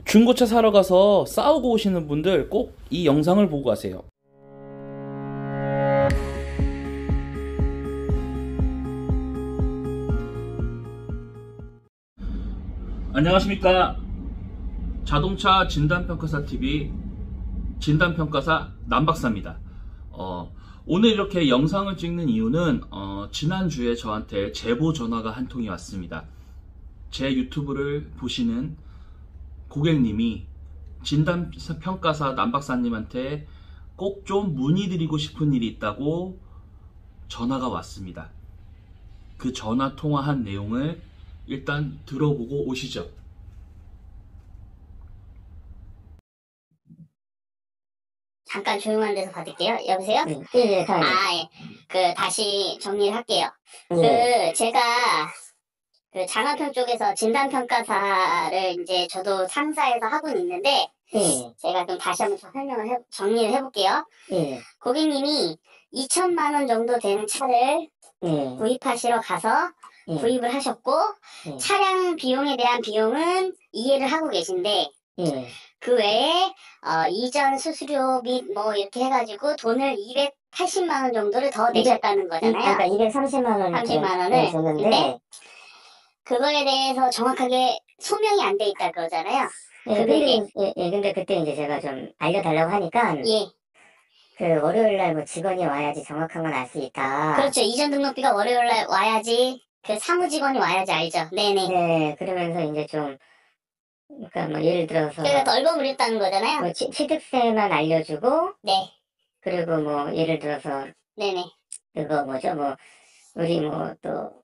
중고차 사러 가서 싸우고 오시는 분들 꼭 이 영상을 보고 가세요. 안녕하십니까. 자동차 진단평가사 TV 진단평가사 남박사입니다. 오늘 이렇게 영상을 찍는 이유는 지난주에 저한테 제보 전화가 한 통이 왔습니다. 제 유튜브를 보시는 고객님이 진단평가사 남박사님한테 꼭 좀 문의드리고 싶은 일이 있다고 전화가 왔습니다. 그 전화 통화한 내용을 일단 들어보고 오시죠. 잠깐 조용한 데서 받을게요. 여보세요? 예, 예. 다시 정리를 할게요. 예. 제가 장안평 쪽에서 진단평가사를 이제 저도 상사에서 하고는 있는데, 예. 제가 그럼 다시 한번 정리를 해볼게요. 예. 고객님이 2천만 원 정도 되는 차를 예. 구입하시러 가서 예. 구입을 하셨고, 예. 차량 비용에 대한 비용은 이해를 하고 계신데, 예. 그 외에 이전 수수료 및 뭐 이렇게 해가지고 돈을 280만 원 정도를 더 내셨다는 거잖아요. 그러니까 230만 원 30만 원을. 줬는데, 근데 그거에 대해서 정확하게 소명이 안 돼 있다 그러잖아요. 근데 그때 이제 제가 좀 알려달라고 하니까, 예. 그 월요일날 뭐 직원이 와야지 정확한 건 알 수 있다. 그렇죠. 이전 등록비가 월요일날 와야지, 그 사무직원이 와야지 알죠. 네네. 네, 그러면서 이제 좀, 그러니까 뭐 예를 들어서, 그러니까 넓어버렸다는 거잖아요. 뭐 취득세만 알려주고, 네. 그리고 뭐 예를 들어서, 네네. 그거 뭐죠, 뭐, 우리 뭐 또,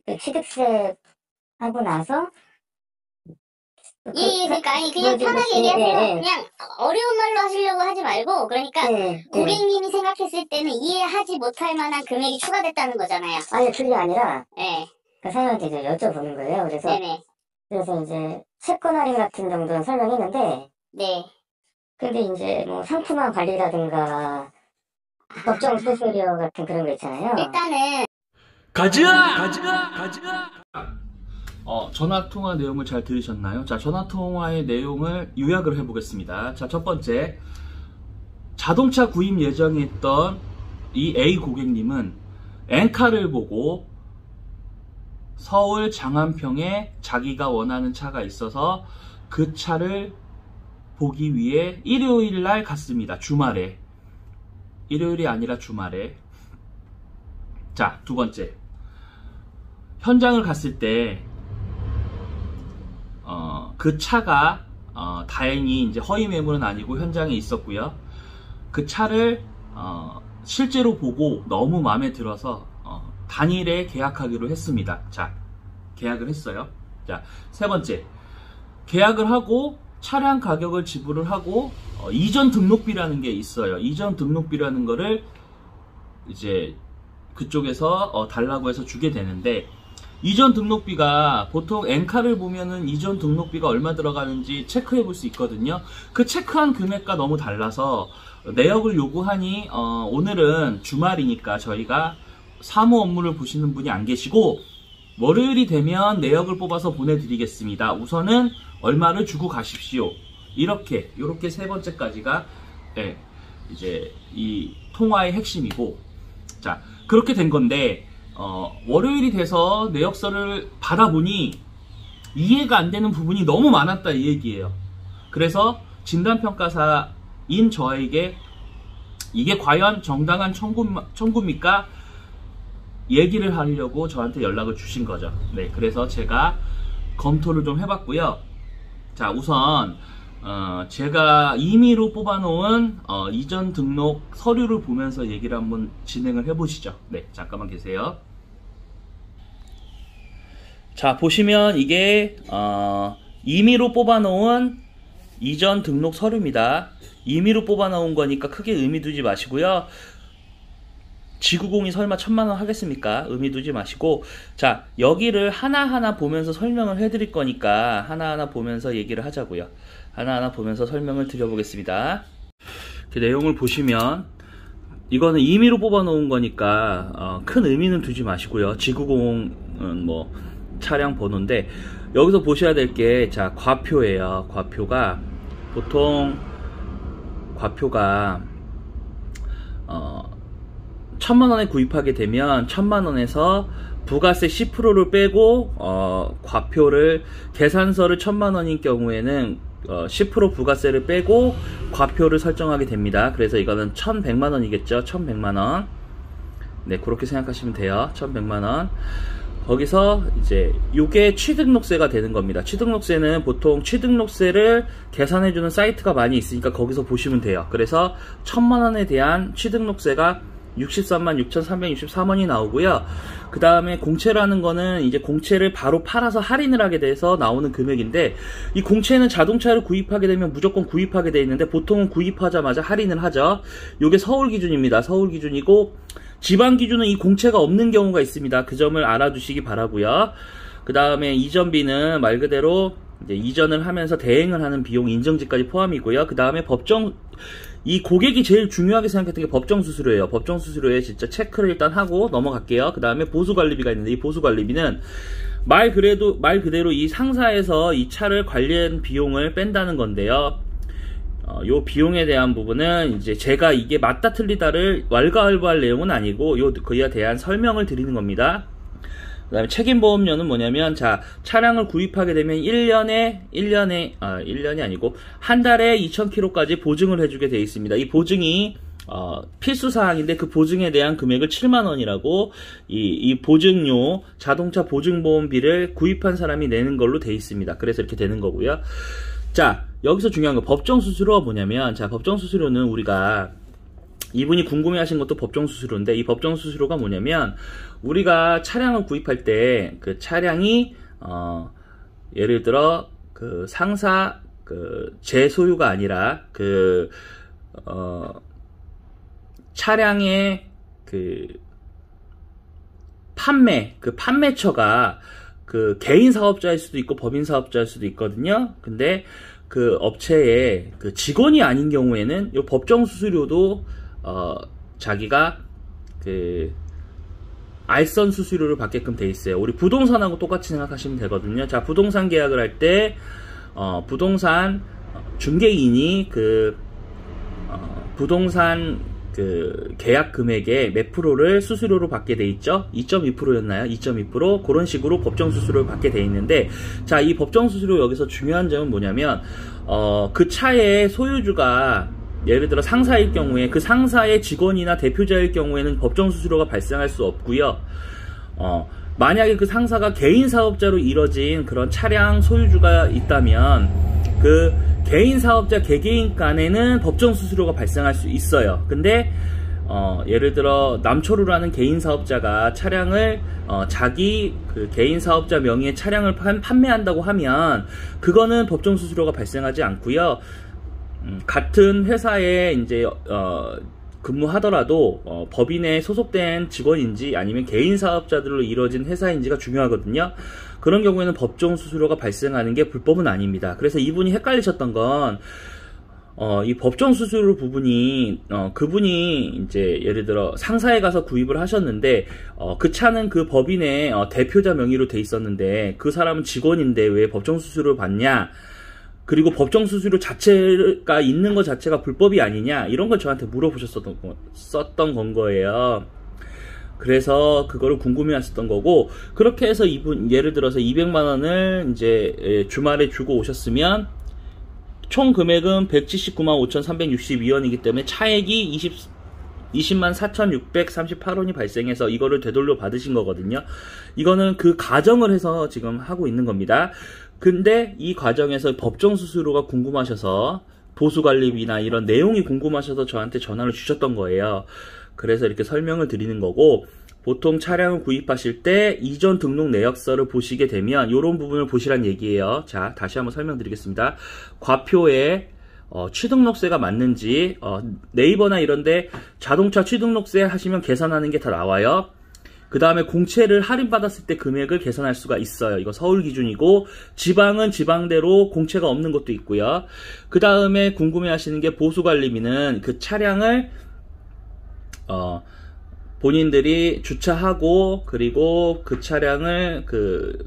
그 취득세 하고 나서, 예, 그러니까 그냥 편하게 얘기하세요. 그냥 어려운 말로 하시려고 하지 말고, 그러니까 고객님이 생각했을 때는 이해하지 못할 만한 금액이 추가됐다는 거잖아요. 아니, 그게 아니라, 네. 그 사장님한테 이제 여쭤보는 거예요. 네네. 그래서 이제 채권 할인 같은 정도는 설명했는데, 네. 근데 이제 뭐 상품화 관리라든가 법정 수수료 같은 그런 거 있잖아요. 일단은 가즈아! 전화통화 내용을 잘 들으셨나요? 자, 전화통화의 내용을 요약을 해보겠습니다. 자, 첫 번째, 자동차 구입 예정에 있던 이 A 고객님은 엔카를 보고 서울 장안평에 자기가 원하는 차가 있어서 그 차를 보기 위해 일요일 날 갔습니다. 주말에. 일요일이 아니라 주말에. 자, 두 번째, 현장을 갔을 때 그 차가 다행히 이제 허위 매물은 아니고 현장에 있었고요. 그 차를 실제로 보고 너무 마음에 들어서 당일에 계약하기로 했습니다. 자, 계약을 했어요. 자, 세 번째, 계약을 하고 차량 가격을 지불을 하고 이전 등록비라는 게 있어요. 이전 등록비라는 거를 이제 그쪽에서 달라고 해서 주게 되는데, 이전 등록비가 보통 엔카를 보면은 이전 등록비가 얼마 들어가는지 체크해 볼 수 있거든요. 그 체크한 금액과 너무 달라서 내역을 요구하니 오늘은 주말이니까 저희가 사무 업무를 보시는 분이 안 계시고 월요일이 되면 내역을 뽑아서 보내드리겠습니다. 우선은 얼마를 주고 가십시오. 이렇게 세 번째까지가 이제 이 통화의 핵심이고, 자, 그렇게 된 건데 월요일이 돼서 내역서를 받아보니 이해가 안 되는 부분이 너무 많았다 이 얘기예요. 그래서 진단평가사인 저에게 이게 과연 정당한 청구입니까? 얘기를 하려고 저한테 연락을 주신 거죠. 네, 그래서 제가 검토를 좀 해봤고요. 자, 우선 제가 임의로 뽑아놓은 이전 등록 서류를 보면서 얘기를 한번 진행을 해보시죠. 네, 잠깐만 계세요. 자, 보시면 이게 임의로 뽑아놓은 이전 등록 서류입니다. 임의로 뽑아놓은 거니까 크게 의미 두지 마시고요. 지구공이 설마 1,000만 원 하겠습니까? 의미 두지 마시고, 자, 여기를 하나하나 보면서 설명을 해드릴 거니까 하나하나 보면서 얘기를 하자고요. 하나하나 보면서 설명을 드려보겠습니다. 그 내용을 보시면 이거는 임의로 뽑아 놓은 거니까 큰 의미는 두지 마시고요. 지구공은 뭐 차량 번호인데, 여기서 보셔야 될 게, 자, 과표예요. 과표가, 보통, 과표가, 1000만원에 구입하게 되면 1000만원에서 부가세 10%를 빼고 과표를 계산서를 1000만원인 경우에는 10% 부가세를 빼고 과표를 설정하게 됩니다. 그래서 이거는 1100만원이겠죠. 1100만원. 네, 그렇게 생각하시면 돼요. 1100만원. 거기서 이제 요게 취등록세가 되는 겁니다. 취등록세는 보통 취등록세를 계산해주는 사이트가 많이 있으니까 거기서 보시면 돼요. 그래서 1000만원에 대한 취등록세가 636,363원이 나오고요. 그 다음에 공채라는 거는 이제 공채를 바로 팔아서 할인을 하게 돼서 나오는 금액인데, 이 공채는 자동차를 구입하게 되면 무조건 구입하게 돼 있는데 보통은 구입하자마자 할인을 하죠. 요게 서울 기준입니다. 서울 기준이고, 지방 기준은 이 공채가 없는 경우가 있습니다. 그 점을 알아두시기 바라고요. 그 다음에 이전비는 말 그대로 이제 이전을 하면서 대행을 하는 비용 인정지까지 포함이고요. 그 다음에 이 고객이 제일 중요하게 생각했던 게 법정수수료예요. 법정수수료에 진짜 체크를 일단 하고 넘어갈게요. 그 다음에 보수관리비가 있는데, 이 보수관리비는 말 그대로 이 상사에서 이 차를 관리한 비용을 뺀다는 건데요. 요 비용에 대한 부분은 이제 제가 이게 맞다 틀리다를 왈가왈부할 내용은 아니고 그에 대한 설명을 드리는 겁니다. 그 다음에 책임보험료는 뭐냐면, 자, 차량을 구입하게 되면 1년이 아니고, 한 달에 2000km까지 보증을 해주게 되어 있습니다. 이 보증이, 필수사항인데 그 보증에 대한 금액을 7만원이라고, 이 보증료, 자동차 보증보험비를 구입한 사람이 내는 걸로 되어 있습니다. 그래서 이렇게 되는 거고요. 자, 여기서 중요한 거, 법정수수료가 뭐냐면, 자, 법정수수료는 우리가, 이분이 궁금해하신 것도 법정수수료인데, 이 법정수수료가 뭐냐면, 우리가 차량을 구입할 때 그 차량이 예를 들어 그 상사 제 소유가 아니라 차량의 판매처가 개인 사업자일 수도 있고 법인 사업자일 수도 있거든요. 근데 그 업체의 직원이 아닌 경우에는 이 법정수수료도 자기가 알선 수수료를 받게끔 돼 있어요. 우리 부동산하고 똑같이 생각하시면 되거든요. 자, 부동산 계약을 할 때 부동산 중개인이 부동산 계약 금액의 몇 프로를 수수료로 받게 돼 있죠? 2.2%였나요? 2.2%? 그런 식으로 법정 수수료를 받게 돼 있는데, 자, 이 법정 수수료 여기서 중요한 점은 뭐냐면, 그 차의 소유주가 예를 들어 상사일 경우에 그 상사의 직원이나 대표자일 경우에는 법정 수수료가 발생할 수 없고요. 만약에 그 상사가 개인 사업자로 이뤄진 그런 차량 소유주가 있다면 그 개인 사업자 개개인 간에는 법정 수수료가 발생할 수 있어요. 근데 예를 들어 남초루라는 개인 사업자가 차량을 자기 개인 사업자 명의의 차량을 판매한다고 하면 그거는 법정 수수료가 발생하지 않고요. 같은 회사에 이제 근무하더라도 법인에 소속된 직원인지 아니면 개인 사업자들로 이루어진 회사인지가 중요하거든요. 그런 경우에는 법정 수수료가 발생하는 게 불법은 아닙니다. 그래서 이분이 헷갈리셨던 건 이 법정 수수료 부분이 그분이 이제 예를 들어 상사에 가서 구입을 하셨는데 그 차는 그 법인의 대표자 명의로 돼 있었는데 그 사람은 직원인데 왜 법정 수수료를 받냐? 그리고 법정 수수료 자체가 있는 것 자체가 불법이 아니냐, 이런 걸 저한테 물어보셨던 건 거예요. 그래서 그거를 궁금해 하셨던 거고, 그렇게 해서 이분 예를 들어서 200만원을 이제 주말에 주고 오셨으면 총 금액은 179만 5,362원이기 때문에 차액이 20만 4,638원이 발생해서 이거를 되돌려 받으신 거거든요. 이거는 그 가정을 해서 지금 하고 있는 겁니다. 근데 이 과정에서 법정 수수료가 궁금하셔서 보수관리비나 이런 내용이 궁금하셔서 저한테 전화를 주셨던 거예요. 그래서 이렇게 설명을 드리는 거고, 보통 차량을 구입하실 때 이전 등록 내역서를 보시게 되면 이런 부분을 보시란 얘기예요. 자, 다시 한번 설명드리겠습니다. 과표에 취등록세가 맞는지 네이버나 이런데 자동차 취등록세 하시면 계산하는 게 다 나와요. 그 다음에 공채를 할인받았을 때 금액을 계산할 수가 있어요. 이거 서울 기준이고, 지방은 지방대로 공채가 없는 것도 있고요. 그 다음에 궁금해 하시는 게 보수관리비는 그 차량을 본인들이 주차하고 그리고 그 차량을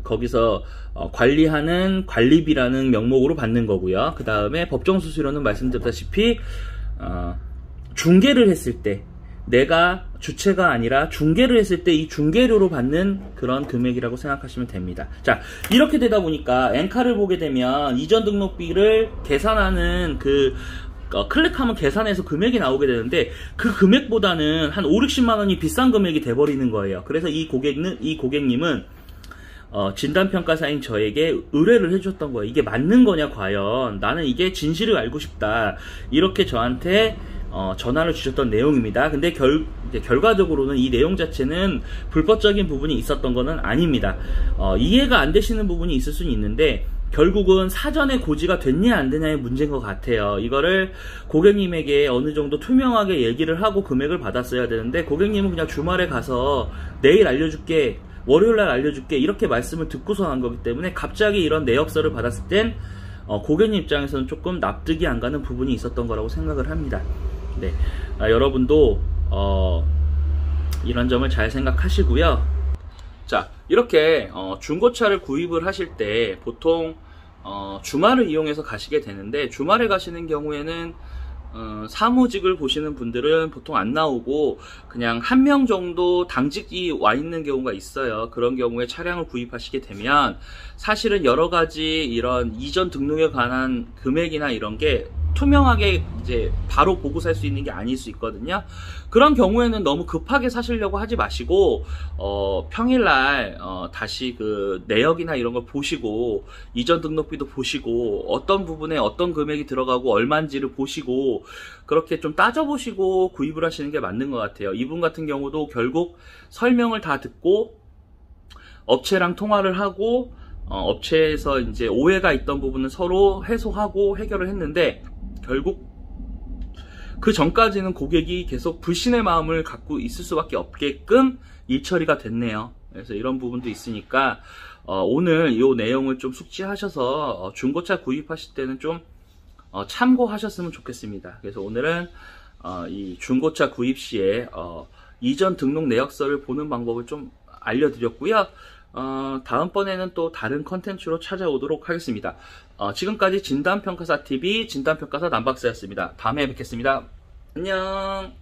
거기서 관리하는 관리비라는 명목으로 받는 거고요. 그 다음에 법정 수수료는 말씀드렸다시피 중개를 했을 때, 내가 주체가 아니라 중개를 했을 때 이 중개료로 받는 그런 금액이라고 생각하시면 됩니다. 자, 이렇게 되다 보니까 엔카를 보게 되면 이전 등록비를 계산하는 클릭하면 계산해서 금액이 나오게 되는데, 그 금액보다는 한 5, 60만 원이 비싼 금액이 돼버리는 거예요. 그래서 이 고객님은 진단평가사인 저에게 의뢰를 해주셨던 거예요. 이게 맞는 거냐 과연, 나는 이게 진실을 알고 싶다, 이렇게 저한테 전화를 주셨던 내용입니다. 근데 결과적으로는 이 내용 자체는 불법적인 부분이 있었던 거는 아닙니다. 이해가 안 되시는 부분이 있을 수는 있는데, 결국은 사전에 고지가 됐냐 안 되냐의 문제인 것 같아요. 이거를 고객님에게 어느 정도 투명하게 얘기를 하고 금액을 받았어야 되는데, 고객님은 그냥 주말에 가서 내일 알려줄게, 월요일날 알려줄게, 이렇게 말씀을 듣고서 한 거기 때문에 갑자기 이런 내역서를 받았을 땐 고객님 입장에서는 조금 납득이 안 가는 부분이 있었던 거라고 생각을 합니다. 네, 여러분도 이런 점을 잘 생각하시고요. 자, 이렇게 중고차를 구입을 하실 때 보통 주말을 이용해서 가시게 되는데, 주말에 가시는 경우에는 사무직을 보시는 분들은 보통 안 나오고 그냥 한 명 정도 당직이 와 있는 경우가 있어요. 그런 경우에 차량을 구입하시게 되면 사실은 여러 가지 이런 이전 등록에 관한 금액이나 이런 게 투명하게 이제 바로 보고 살 수 있는 게 아닐 수 있거든요. 그런 경우에는 너무 급하게 사시려고 하지 마시고 평일날 다시 그 내역이나 이런 걸 보시고, 이전 등록비도 보시고, 어떤 부분에 어떤 금액이 들어가고 얼마인지를 보시고, 그렇게 좀 따져보시고 구입을 하시는 게 맞는 것 같아요. 이분 같은 경우도 결국 설명을 다 듣고 업체랑 통화를 하고 업체에서 이제 오해가 있던 부분은 서로 해소하고 해결을 했는데, 결국 그 전까지는 고객이 계속 불신의 마음을 갖고 있을 수밖에 없게끔 일처리가 됐네요. 그래서 이런 부분도 있으니까 오늘 이 내용을 좀 숙지하셔서 중고차 구입하실 때는 좀 참고하셨으면 좋겠습니다. 그래서 오늘은 이 중고차 구입 시에 이전 등록 내역서를 보는 방법을 좀 알려드렸고요. 다음번에는 또 다른 컨텐츠로 찾아오도록 하겠습니다. 지금까지 진단평가사TV 진단평가사 남박사였습니다. 다음에 뵙겠습니다. 안녕.